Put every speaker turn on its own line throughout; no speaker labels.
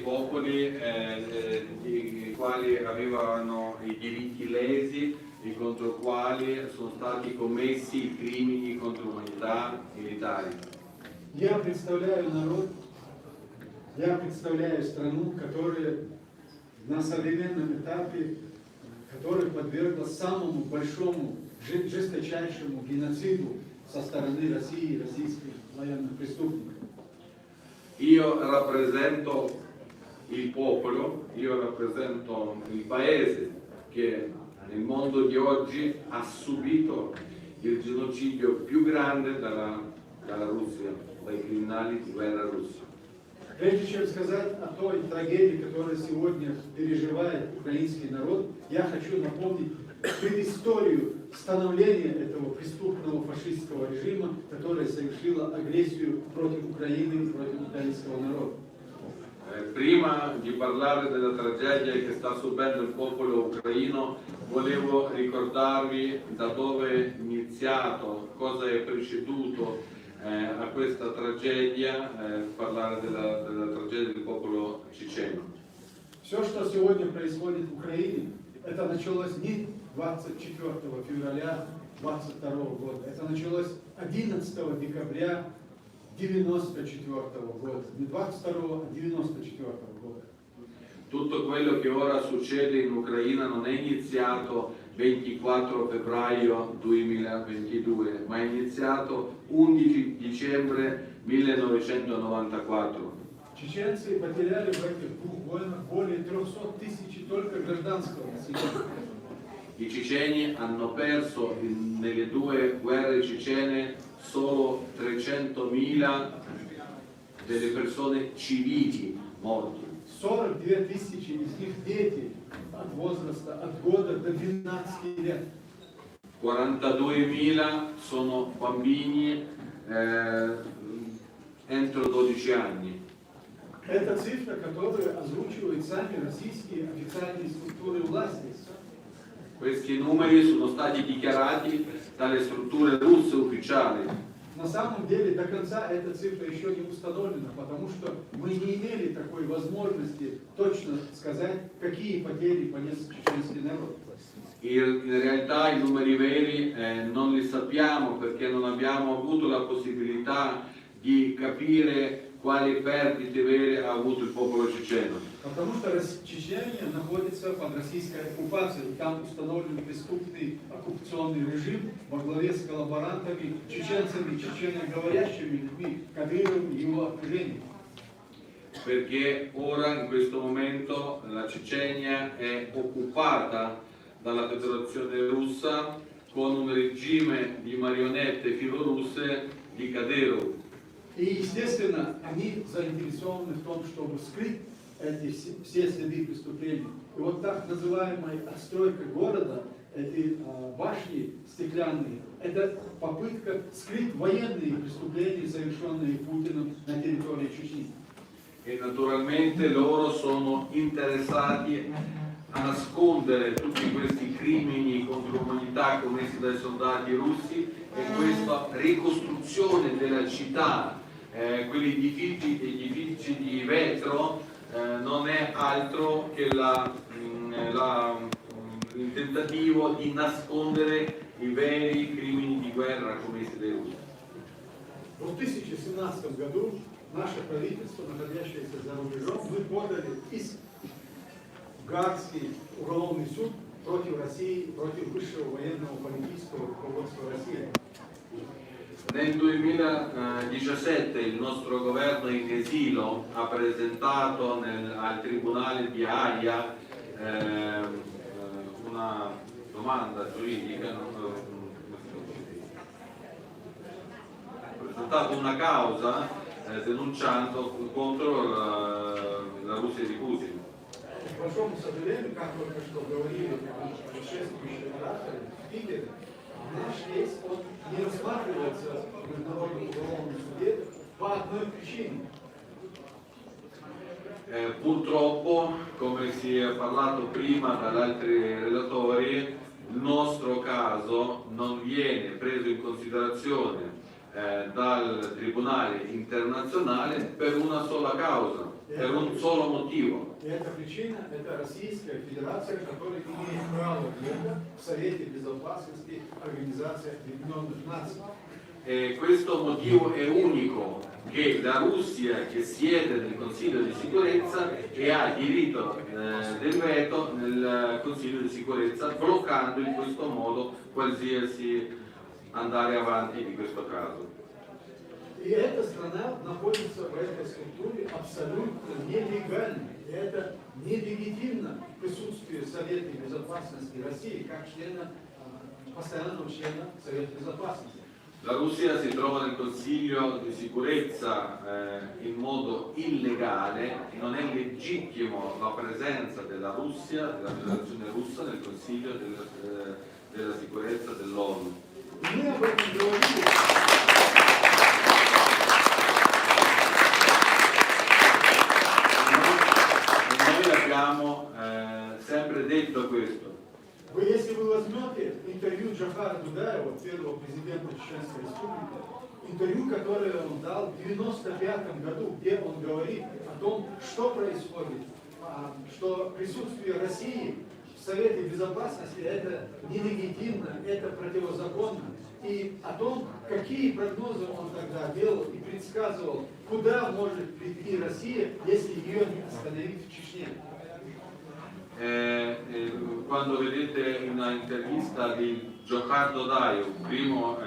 popoli i quali avevano i diritti lesi e contro i quali sono stati commessi crimini contro l'umanità militari.
Я представляю народ, я представляю страну, которая на современном этапе, которая подвергла самому большому, жесточайшему геноциду со стороны России и российских военных преступников.
Io rappresento il popolo, io rappresento il paese che nel mondo di oggi ha subito il genocidio più grande dalla Russia, dai criminali di guerra russi.
Прежде чем сказать о той трагедии, которую сегодня переживает украинский народ, я хочу напомнить предысторию становления этого преступного фашистского режима, которое совершило агрессию против Украины и против украинского народа.
Prima di parlare della tragedia che sta subendo il popolo ucraino, volevo ricordarvi da dove è iniziato, cosa è preceduto a questa tragedia, parlare della tragedia del popolo ceceno.
Все, что сегодня происходит в Украине, это началось не 24 февраля 22 года, это началось 11 декабря 94 года, не 22, а 94 года.
Tutto quello che ora succede in Ucraina non è iniziato 24 febbraio 2022, ma è iniziato 11 dicembre 1994.
Чеченцы потеряли в этих двух войнах более 300 тысяч только гражданского населения.
I ceceni hanno perso nelle due guerre cecene solo 300.000 delle persone civili morti.
42 тысячи из них дети от возраста от года до 12 лет.
42.000 sono bambini entro 12 anni.
Это цифра, которую озвучивают сами российские официальные структуры власти.
Questi numeri sono stati dichiarati dalle strutture russe ufficiali.
На самом деле до конца эта цифра еще не установлена, потому что мы не имели такой возможности точно сказать, какие потери понес чеченский народ.
In realtà i numeri veri non li sappiamo perché non abbiamo avuto la possibilità di capire quali perdite vere ha avuto il popolo ceceno.
Потому что Чечения находится под российской оккупацией, и там установлен преступный оккупационный режим во главе с коллаборантами, чеченцами, чеченоговорящими людьми, Кадыровым и его окружением.
Perché ora in questo momento la Cecenia è occupata dalla Federazione Russa con un regime di marionette filorusse di Kadyrov.
И, естественно, они заинтересованы в том, чтобы скрыть эти все следы преступлений. И вот так называемая отстройка города, эти башни стеклянные, это попытка скрыть военные преступления, совершенные Путиным на территории Чечни.
E naturalmente loro sono interessati a nascondere tutti questi crimini contro l'umanità commessi dai soldati russi e questa ricostruzione della città, quegli edifici di vetro, non è altro che il tentativo di nascondere i veri crimini di guerra commessi dai russi.
В 2017 году наше правительство, находящееся за рубежом, мы подали иск в Гаагский уголовный суд против России, против высшего военного политического руководства России.
Nel 2017 il nostro governo in esilo ha presentato al Tribunale di Haia una domanda giuridica, ha presentato una causa denunciando contro la Russia di Putin.
К большому сожалению, как только что говорили предшествующие ораторы в Питере, наш кейс не рассматривается в Международном уголовном суде по одной причине.
Purtroppo, come si è parlato prima dagli altri relatori, il nostro caso non viene preso in considerazione dal Tribunale internazionale per una sola causa. per un solo motivo.
И эта причина – это Российская Федерация, которая имеет право вето в Совете Безопасности Организации Объединенных Наций.
E questo motivo è unico, che la Russia che siede nel Consiglio di sicurezza e ha diritto del veto nel Consiglio di sicurezza, bloccando in questo modo qualsiasi andare avanti di questo caso.
И эта страна находится в этой структуре абсолютно нелегально. И это нелегитимно присутствие в Совете Безопасности России как члена, постоянного члена Совета Безопасности.
La Russia si trova nel Consiglio di sicurezza in modo illegale, non è legittimo la presenza della Russia, della Federazione Russa nel Consiglio della sicurezza dell'ONU.
Мы об этом говорили.
Noi abbiamo sempre detto questo.
Вы, если вы возьмете интервью Джохара Дудаева, первого президента Чеченской Республики, интервью, которое он дал в 1995 году, где он говорит о том, что происходит, что присутствие России в Совете Безопасности это нелегитимно, это противозаконно, и о том, какие прогнозы он тогда делал и предсказывал, куда может прийти Россия, если ее не остановить в Чечне.
Quando vedete una intervista di Djokhar Dudaev, primo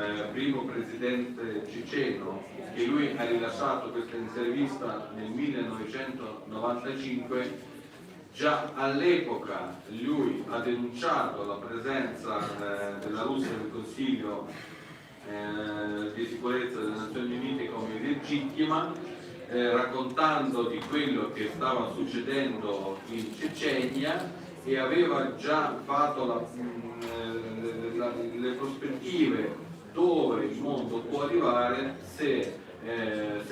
presidente ceceno, che lui ha rilasciato questa intervista nel 1995, già all'epoca lui ha denunciato la presenza della Russia nel Consiglio di sicurezza delle Nazioni Unite come illegittima, raccontando di quello che stava succedendo in Cecenia, e aveva già fatto le prospettive dove il mondo può arrivare se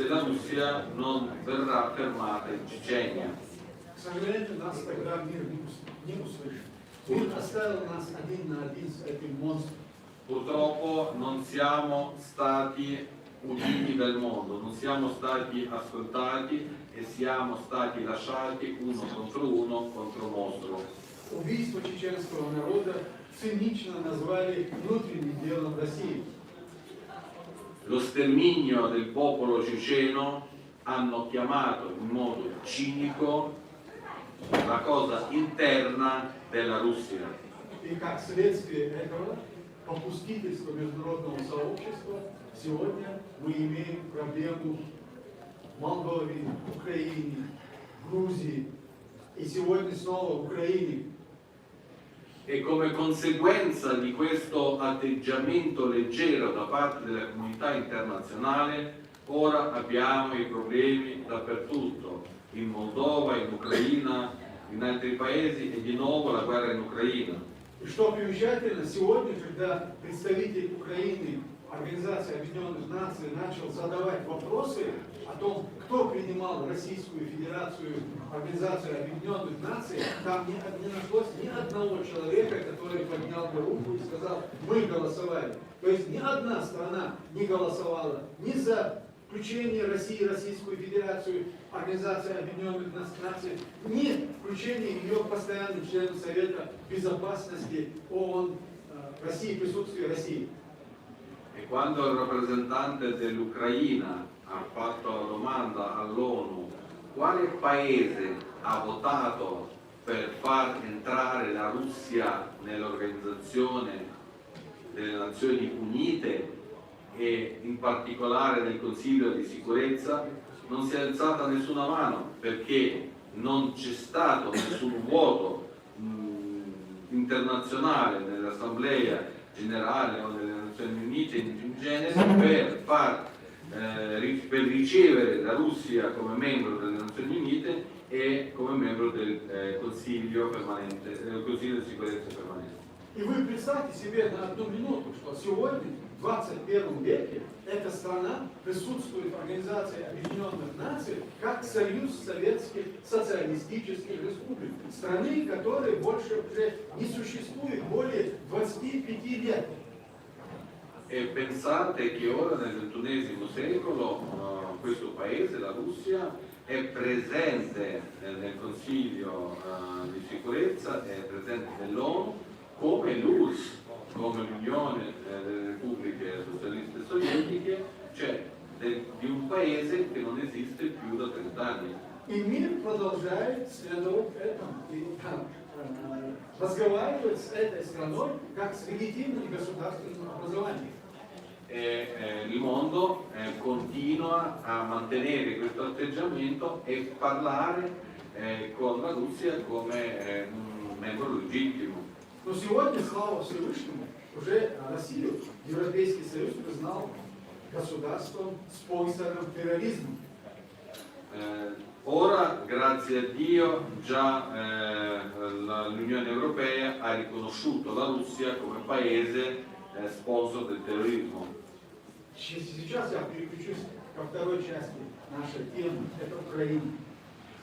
la Russia non verrà fermata in Cecenia.
К сожалению, нас тогда мир не услышал. Мир оставил нас один на один с этим монстром.
Purtroppo non siamo stati uditi dal mondo, non siamo stati ascoltati e siamo stati lasciati uno contro un mostro.
Убийство чеченского народа цинично назвали внутренним делом России.
Lo sterminio del popolo ceceno hanno chiamato in modo cinico la cosa interna della Russia.
И как следствие этого попустительства международного сообщества сегодня мы имеем проблему в Молдове, Украине, Грузии и сегодня снова в Украине.
E come conseguenza di questo atteggiamento leggero da parte della comunità internazionale, ora abbiamo i problemi dappertutto, in Moldova, in Ucraina, in altri paesi e di nuovo la guerra in Ucraina.
И что примечательно, сегодня, когда представитель Украины, Организации Объединенных Наций, начал задавать вопросы о том, кто принимал Российскую Федерацию, Организацию Объединенных Наций, там не нашлось ни одного человека, который поднял бы руку и сказал, мы голосовали. То есть ни одна страна не голосовала ни за включение России, Российскую Федерацию, Организации Объединенных Наций, ни включение ее постоянным членом Совета Безопасности ООН России, присутствие России.
E quando il rappresentante dell'Ucraina ha fatto la domanda all'ONU quale paese ha votato per far entrare la Russia nell'organizzazione delle Nazioni Unite e in particolare nel Consiglio di sicurezza, non si è alzata nessuna mano perché non c'è stato nessun voto internazionale nell'Assemblea Generale o nelle Nazioni Unite in genere per ricevere la Russia come membro delle Nazioni Unite e come membro del Consiglio permanente, del Consiglio di sicurezza permanente.
И вы представьте себе на одну минуту, что сегодня, в 21 веке, эта страна присутствует в Организации Объединенных Наций как союз советских социалистических республик. Страны, которые больше уже не существует более 25 лет.
E pensate che ora nel XXI secolo questo paese, la Russia, è presente nel Consiglio di sicurezza, è presente nell'ONU, come l'URSS, come l'Unione delle Repubbliche Socialiste Sovietiche, cioè di un paese che non esiste più da 30 anni.
И мир продолжает следовать этому и разговаривать с этой страной как с легитимным государственным образованием.
Il mondo continua a mantenere questo atteggiamento e parlare con la Russia come un membro legittimo.
Но сегодня, слава Всевышнему, уже Россию Европейский Союз признал государством, спонсором терроризма.
Ora, grazie a Dio, già l'Unione Europea ha riconosciuto la Russia come paese sponsor del terrorismo.
Сейчас я переключусь ко второй части нашей темы, это Украина.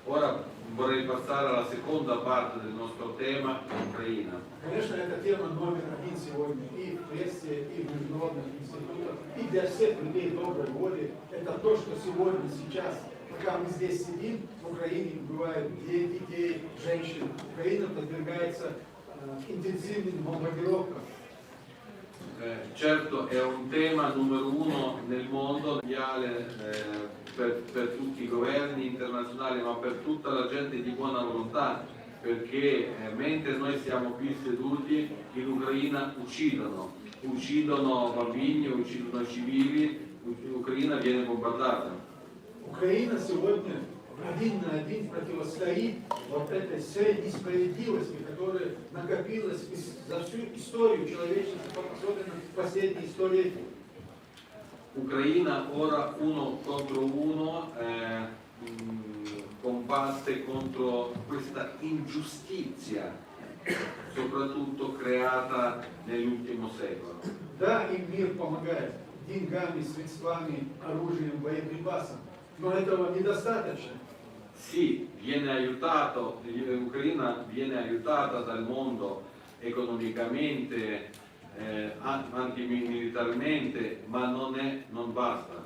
Ora vorrei passare alla seconda parte del nostro tema, Ucraina.
Конечно, это тема номер один сегодня и в прессе, и в международных институтах, и для всех людей доброй воли. Это то, что сегодня, сейчас, пока мы здесь сидим, в Украине убивают детей, женщин. Украина подвергается интенсивным бомбардировкам.
Certo è un tema numero uno nel mondo mondiale per tutti i governi internazionali, ma per tutta la gente di buona volontà, perché mentre noi siamo qui seduti in Ucraina uccidono bambini, uccidono civili, l'Ucraina viene bombardata.
Украина сегодня один на один противостоит вот этой всей несправедливости, которая накопилась за всю историю человечества, особенно в последние столетия.
Ucraina ora uno contro uno combatte contro questa ingiustizia, soprattutto creata nell'ultimo secolo.
Да, им мир помогает деньгами, средствами, оружием, боеприпасом, но этого недостаточно.
Sì, l'Ucraina viene aiutata dal mondo economicamente, antimilitarmente, ma non basta,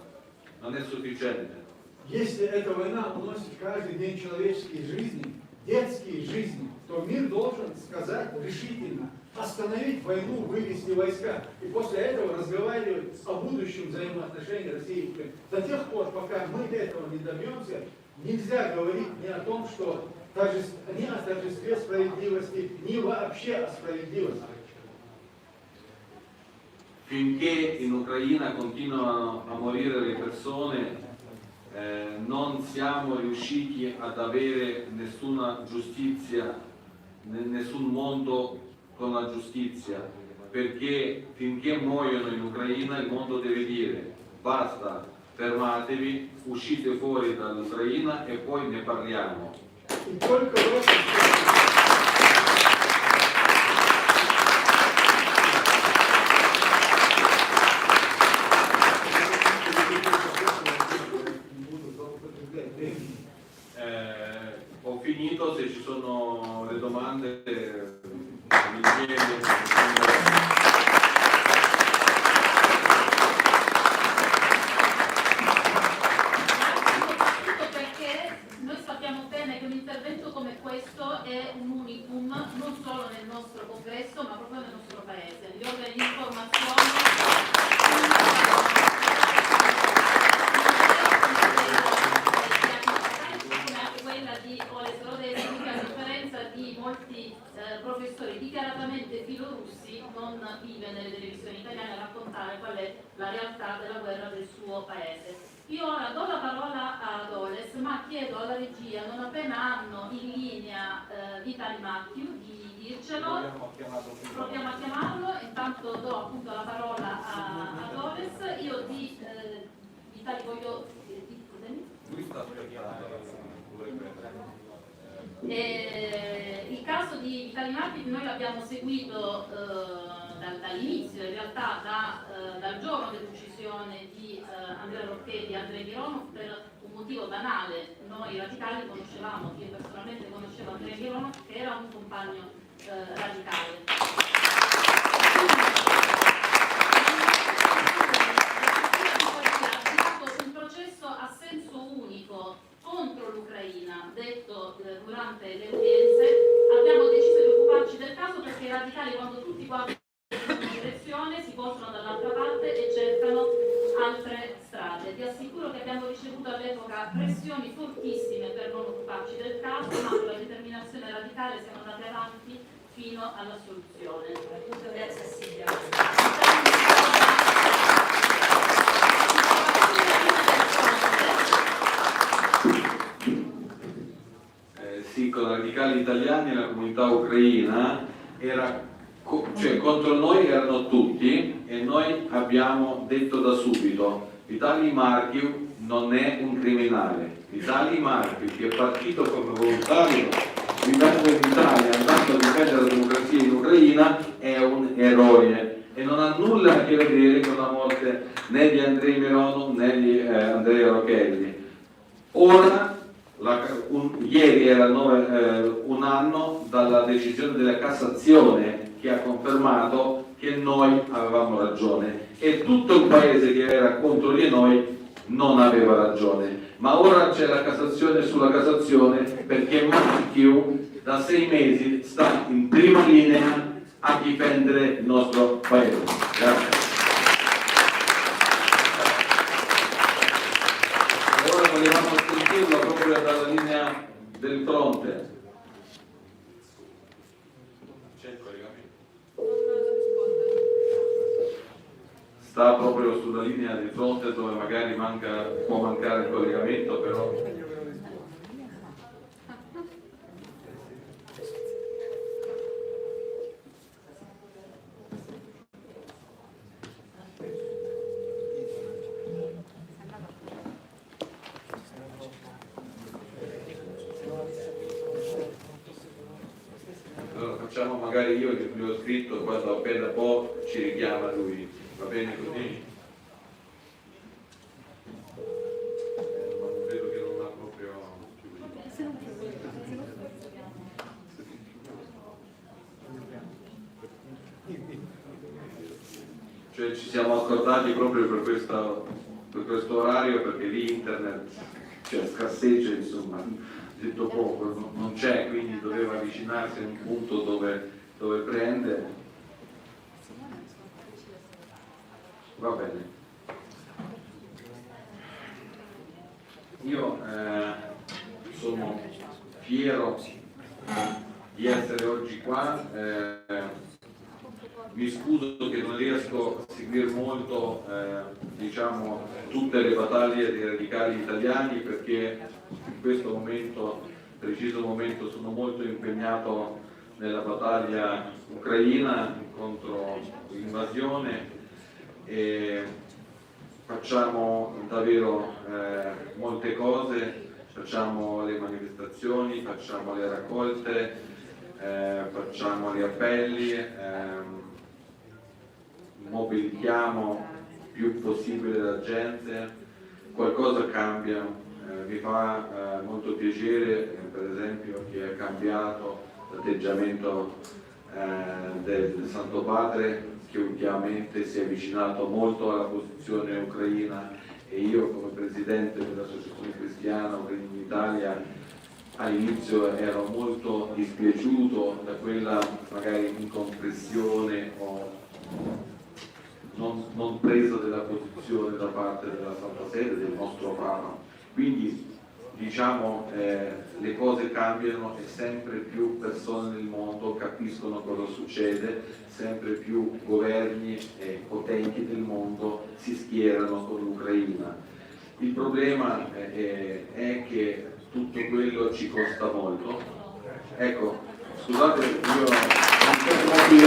non è sufficiente.
Если эта война уносит каждый день человеческие жизни, детские жизни, то мир должен сказать решительно, остановить войну, вывести войска. И после этого разговаривать о будущем взаимоотношении России и Украины. До тех пор, пока мы этого не добьемся, нельзя говорить ни о том, что ни о торжестве справедливости, ни вообще о справедливости.
Finché in Ucraina continuano a morire le persone, non siamo riusciti ad avere nessuna giustizia, nessun mondo con la giustizia, perché finché muoiono in Ucraina il mondo deve dire basta, fermatevi, uscite fuori dall'Ucraina e poi ne parliamo.
И только в этом
Ho finito, se ci sono le domande mi chiedo.
Questo è un unicum non solo nel nostro congresso ma proprio nel nostro paese. Gli organi di informazione come anche quella di Oleg Rodesky, che a differenza di molti professori dichiaratamente filorussi non vive nelle televisioni italiane a raccontare qual è la realtà della guerra del suo paese. Io ora do la parola ad Oles, ma chiedo alla regia, non appena hanno in linea Vitaly Matthew, di dircelo. Proviamo a chiamarlo, intanto do appunto la parola ad Oles. Io di Vitaly voglio... il caso di Vitaly Matthew noi l'abbiamo seguito dall'inizio, in realtà dal giorno dell'uccisione di Andrea Rocchetti e Andrei Mironov, per un motivo banale. Noi radicali conoscevamo, io personalmente conoscevo Andrei Mironov, che era un compagno radicale. Un processo a senso unico contro durante le udienze. Abbiamo deciso di occuparci del caso perché i radicali, quando tutti guardano in una direzione, si voltano dall'altra parte e cercano altre strade. Vi assicuro che abbiamo ricevuto all'epoca pressioni fortissime per non occuparci del caso, ma con la determinazione radicale siamo andati avanti fino alla soluzione. Grazie Silvia.
Sì, con i radicali italiani e la comunità ucraina cioè contro noi erano tutti, e noi abbiamo detto da subito: Vitaly Markiv non è un criminale. Vitaly Markiv, che è partito come volontario vivendo in Italia, andando a difendere la democrazia in Ucraina, è un eroe e non ha nulla a che vedere con la morte né di Andrei Mironov né di Andrea Rochelli. Ora, ieri era un anno dalla decisione della Cassazione che ha confermato che noi avevamo ragione e tutto il paese che era contro di noi non aveva ragione. Ma ora c'è la Cassazione sulla Cassazione, perché Markiv da 6 mesi sta in prima linea a difendere il nostro paese. Grazie. Ora volevamo sentirlo proprio dalla linea del fronte. C'è il collegamento? Sta proprio sulla linea di fronte dove magari può mancare il collegamento, però. Allora facciamo magari io che gli ho scritto, quando appena può ci richiama lui, va bene così? Ma vedo che non ha proprio. Cioè ci siamo accordati proprio per questo orario, perché lì internet scarseggia, insomma, detto poco, non c'è, quindi doveva avvicinarsi a un punto dove prende. Va bene. Io sono fiero di essere oggi qua. Mi scuso che non riesco a seguire molto diciamo, tutte le battaglie dei radicali italiani, perché in questo momento, preciso momento, sono molto impegnato nella battaglia ucraina contro l'invasione e facciamo davvero molte cose, facciamo le manifestazioni, facciamo le raccolte, facciamo gli appelli, mobilitiamo più possibile la gente, qualcosa cambia. Mi fa molto piacere per esempio che è cambiato l'atteggiamento del Santo Padre, che ultimamente si è avvicinato molto alla posizione ucraina, e io come presidente dell'Associazione Cristiana Ucraina in Italia all'inizio ero molto dispiaciuto da quella magari incomprensione o non presa della posizione da parte della Santa Sede, del nostro Papa. Quindi diciamo le cose cambiano e sempre più persone nel mondo capiscono cosa succede, sempre più governi e potenti del mondo si schierano con l'Ucraina. Il problema è che tutto quello ci costa molto. Ecco, scusate, io non fermo qui.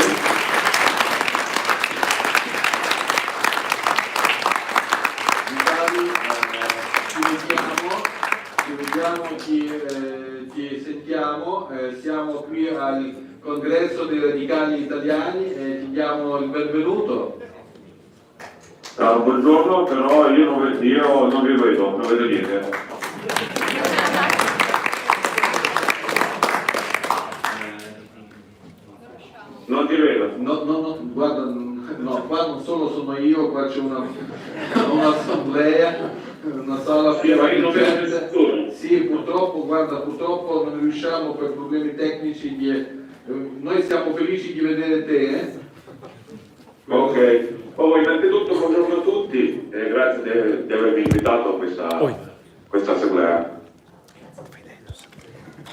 Ci sentiamo, siamo qui al congresso dei radicali italiani e ti diamo il benvenuto.
Buongiorno, però io non vi vedo, non vedo niente. Non ti vedo.
No, guarda, no, qua non solo sono io, qua c'è un'assemblea, una sala piena di gente. Sì, purtroppo purtroppo, guarda, purtroppo non riusciamo per problemi tecnici noi siamo felici di vedere te.
Ok, innanzitutto buongiorno a tutti e grazie di avermi invitato a questa assemblea.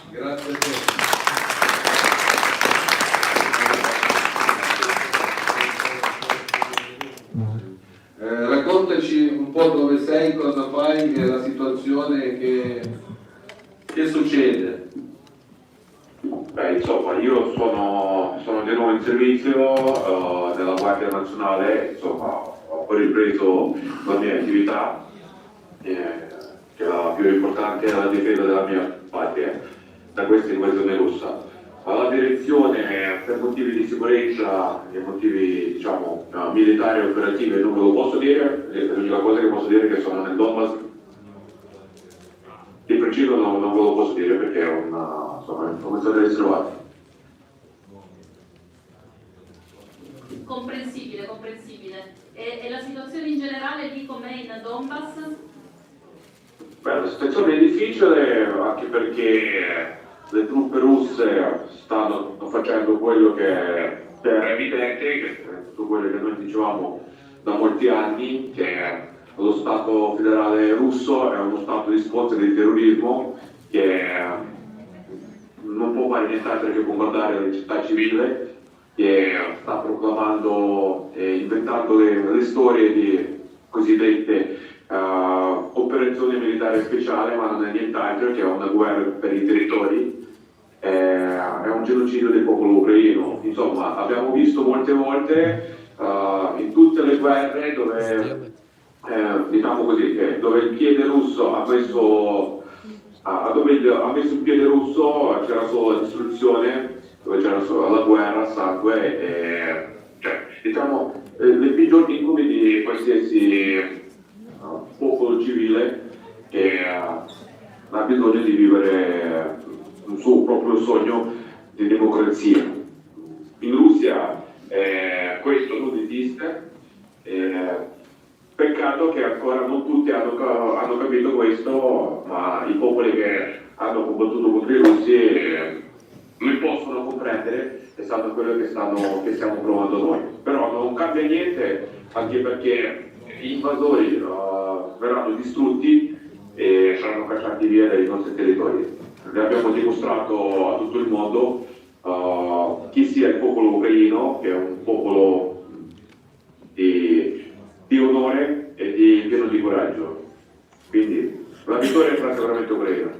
Grazie a te. Raccontaci un po' dove sei, cosa fai, la situazione che succede.
Beh, insomma, io sono di nuovo in servizio della Guardia Nazionale, insomma, ho ripreso la mia attività, che la più importante è la difesa della mia patria da questa invasione russa. La direzione, per motivi di sicurezza e motivi, diciamo, militari e operativi, non ve lo posso dire, l'unica cosa che posso dire è che sono nel Donbass. Di preciso non ve lo posso dire perché è un'informazione riservata.
Comprensibile, comprensibile. E la situazione in generale lì com'è in Donbass?
Beh, la situazione è difficile anche perché le truppe russe stanno facendo quello che era evidente, che è tutto quello che noi dicevamo da molti anni, che lo Stato federale russo è uno Stato di scontro di terrorismo che non può fare nient'altro che bombardare le città civili, che sta proclamando e inventando le storie di cosiddette operazioni militari speciali, ma non è nient'altro che una guerra per i territori, è un genocidio del popolo ucraino. Insomma, abbiamo visto molte volte in tutte le guerre dove diciamo così, dove il piede russo ha messo il piede russo c'era solo la distruzione, dove c'era solo la guerra, sangue, cioè, diciamo, le peggiori incubi di qualsiasi popolo civile che ha bisogno di vivere un suo proprio sogno di democrazia. In Russia questo non esiste. Peccato che ancora non tutti hanno capito questo, ma i popoli che hanno combattuto contro i russi li possono comprendere e sanno quello che stiamo provando noi. Però non cambia niente, anche perché gli invasori verranno distrutti e saranno cacciati via dai nostri territori. L'abbiamo dimostrato a tutto il mondo chi sia il popolo ucraino, che è un popolo di onore e pieno di coraggio. Quindi la vittoria sarà sicuramente ucraina.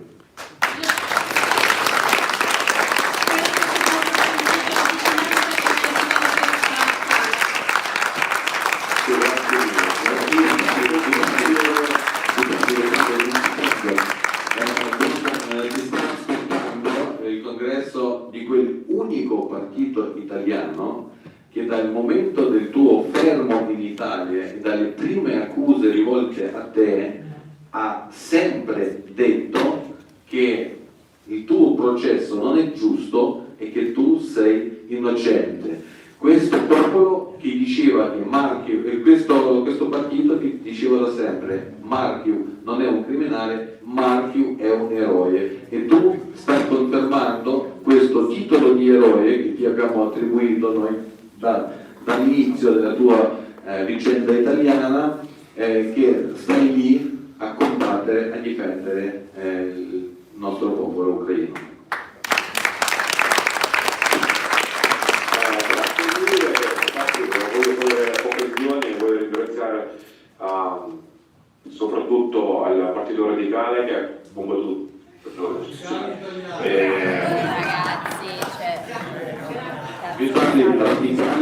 Il congresso di quel unico partito italiano che dal momento del tuo fermo in Italia e dalle prime accuse rivolte a te ha sempre detto che il tuo processo non è giusto e che tu sei innocente. Questo popolo che diceva che Marchiu, e questo partito che diceva da sempre, Marchiu non è un criminale, Marchiu è un eroe, e tu stai confermando questo titolo di eroe che ti abbiamo attribuito noi dall'inizio della tua vicenda italiana, che stai lì a combattere, a difendere il nostro popolo ucraino.
Voglio cogliere occasioni e voglio ringraziare soprattutto al Partito Radicale che ha combattuto
Ragazzi, cioè...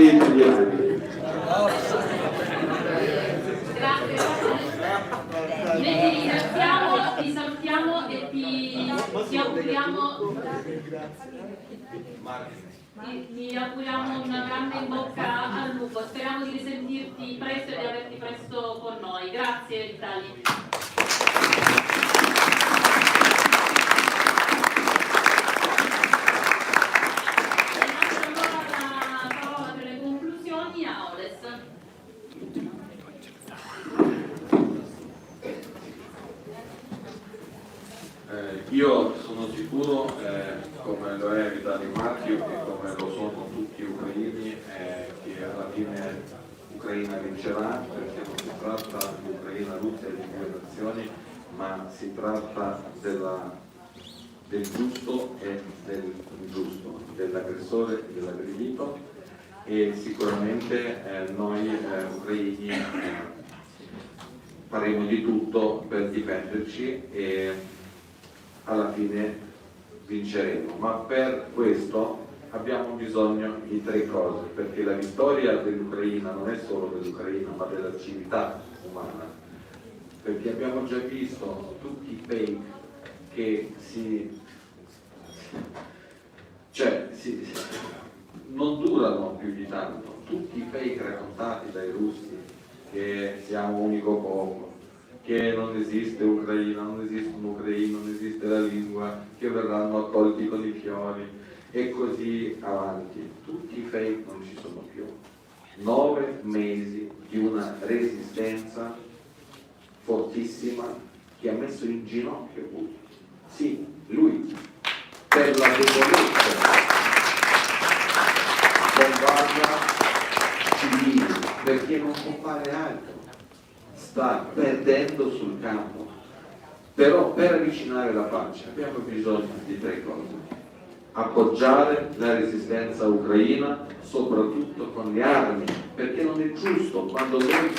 Grazie. Noi ti ringraziamo, ti salutiamo e ti auguriamo una grande in bocca al lupo. Speriamo di risentirti presto e di averti presto con noi. Grazie Vitali.
Io lo è Vitali Marchio e come lo sono tutti gli ucraini, che alla fine Ucraina vincerà, perché non si tratta di Ucraina-Russia e di due nazioni, ma si tratta del giusto e dell'ingiusto, dell'aggressore e dell'aggredito, e sicuramente noi ucraini faremo di tutto per difenderci e alla fine vinceremo. Ma per questo abbiamo bisogno di tre cose, perché la vittoria dell'Ucraina non è solo dell'Ucraina ma della civiltà umana, perché abbiamo già visto tutti i fake che non durano più di tanto, tutti i fake raccontati dai russi, che siamo un unico popolo, che non esiste Ucraina, non esiste un ucraino, non esiste la lingua, che verranno accolti con i fiori e così avanti. Tutti i fake non ci sono più. 9 mesi di una resistenza fortissima che ha messo in ginocchio Putin. Sì, lui, per la debolezza bombarda civili, perché non può fare altro, sta perdendo sul campo. Però per avvicinare la pace abbiamo bisogno di tre cose: appoggiare la resistenza ucraina, soprattutto con le armi, perché non è giusto quando noi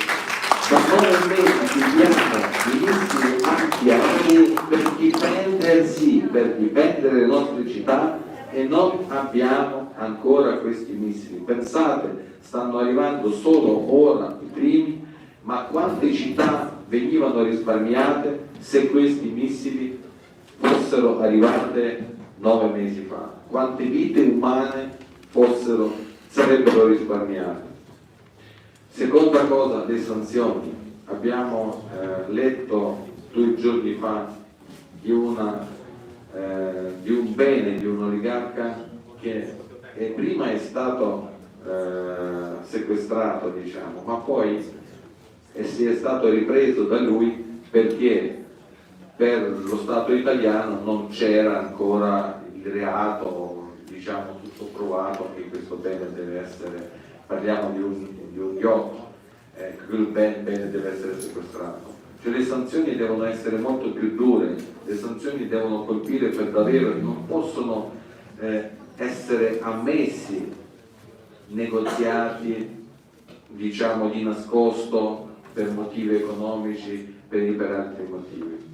da 9 mesi chiediamo ministri antiarmi per difendere le nostre città, e non abbiamo ancora questi missili. Pensate, stanno arrivando solo ora i primi, ma quante città venivano risparmiate se questi missili fossero arrivate 9 mesi fa? Quante vite umane sarebbero risparmiate? Seconda cosa, le sanzioni. Abbiamo letto 2 giorni fa di un bene di un oligarca che prima è stato sequestrato, diciamo, ma poi si è stato ripreso da lui perché per lo Stato italiano non c'era ancora il reato, diciamo, tutto provato che questo bene deve essere, parliamo di un yacht, quel bene deve essere sequestrato. Cioè le sanzioni devono essere molto più dure, le sanzioni devono colpire per davvero, non possono essere ammessi negoziati, diciamo, di nascosto per motivi economici, per altri motivi.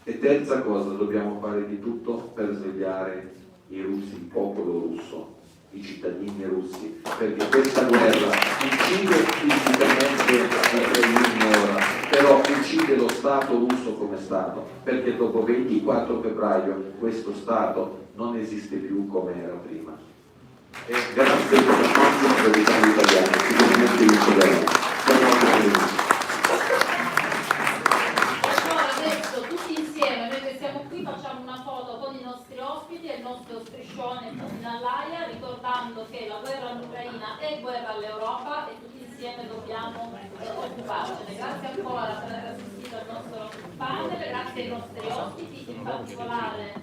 E terza cosa, dobbiamo fare di tutto per svegliare i russi, il popolo russo, i cittadini russi, perché questa guerra uccide fisicamente ora, però uccide lo Stato russo come Stato, perché dopo 24 febbraio questo Stato non esiste più come era prima. E grazie per la nostra tradizione italiana, sicuramente vinceremo.
Allora adesso tutti insieme, noi che siamo qui, facciamo una foto con i nostri ospiti e il nostro striscione in all'aria, ricordando che la guerra all'Ucraina è guerra all'Europa e tutti insieme dobbiamo occuparcene. Grazie ancora per aver assistito al nostro panel, grazie ai nostri ospiti, in particolare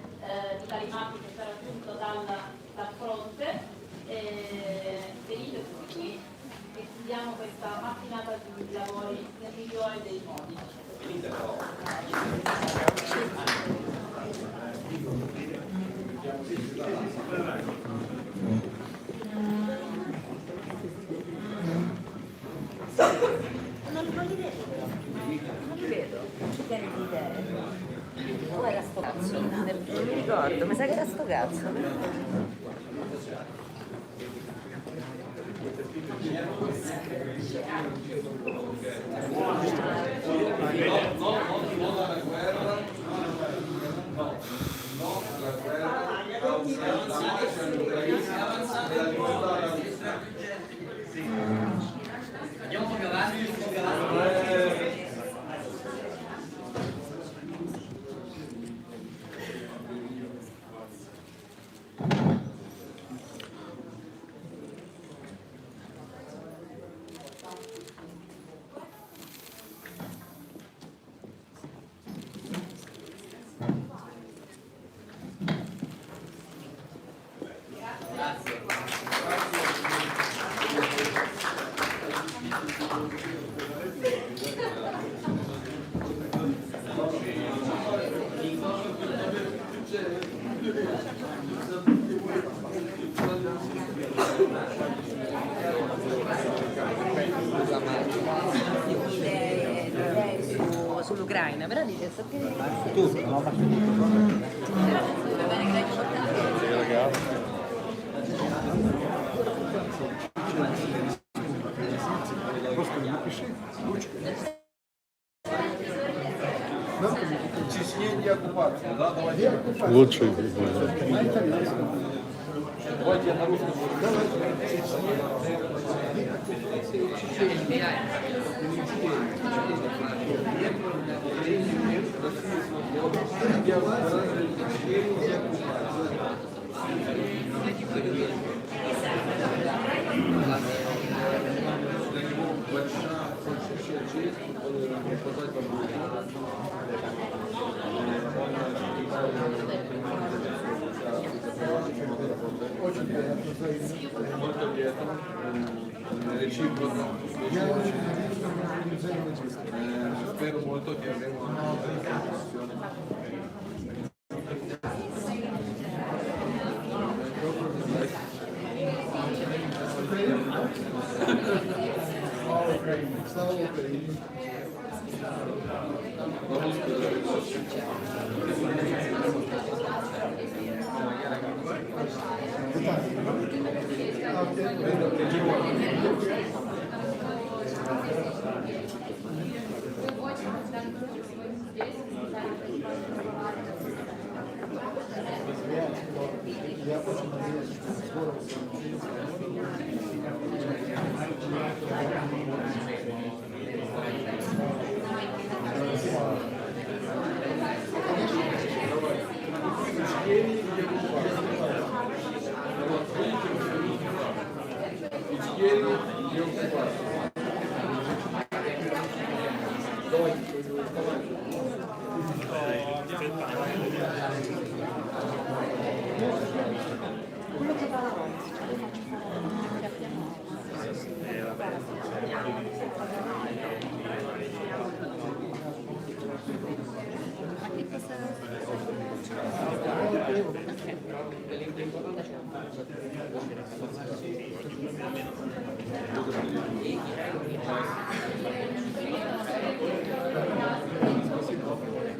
Vitali Marchi che sarà giunto dal fronte. Venite tutti qui e chiudiamo questa mattinata di lavori nel migliore dei modi.
Non li vedo. Che ne idee? O era sto cazzo? Non mi ricordo, mi sa che era sto cazzo.
Andiamo un po' più avanti,
Grazie.
Sull'Ucraina, però dice
Tutto, no? Ma
va bene che l'hai portato.
Господи, напиши ручкой. Чечня оккупация, да? Давайте.
Лучший.
Давайте я на русском. Очень приятно взаимно.
Molto lieto, reciproco, spero molto che avremo una discussione.
Слава Україні! Слава Україні! Я очень надеюсь, что здорово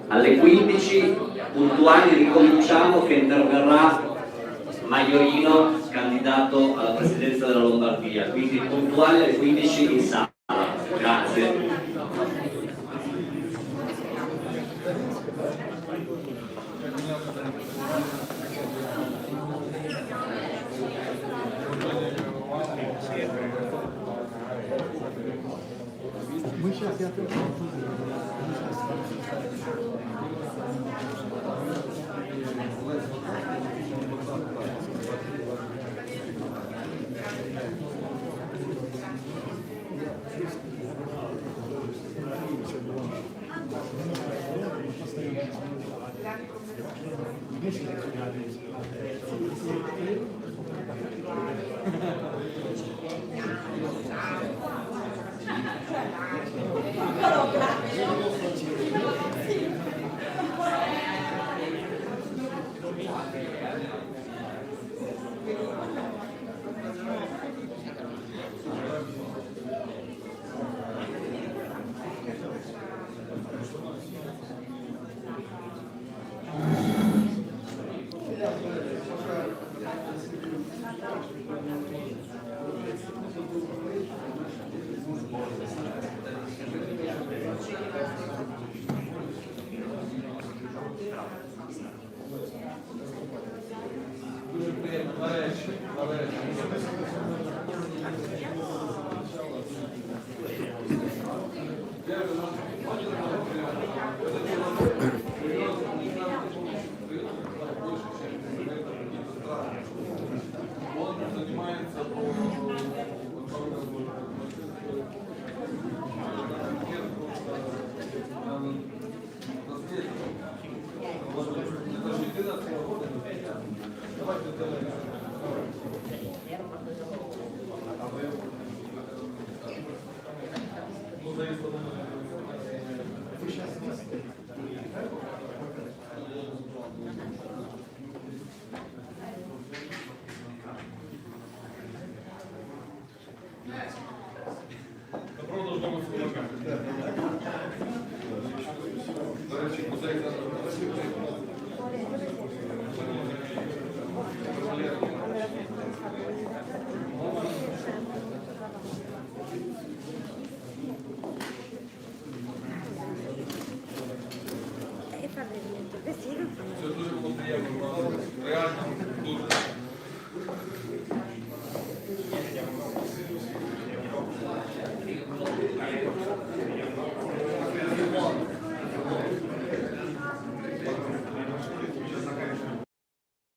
Alle 15 puntuali ricominciamo che interverrà Maiorino, candidato alla presidenza della Lombardia, quindi puntuali alle 15 in sala. Grazie.
Мы сейчас я тоже.
До речі, музей зараз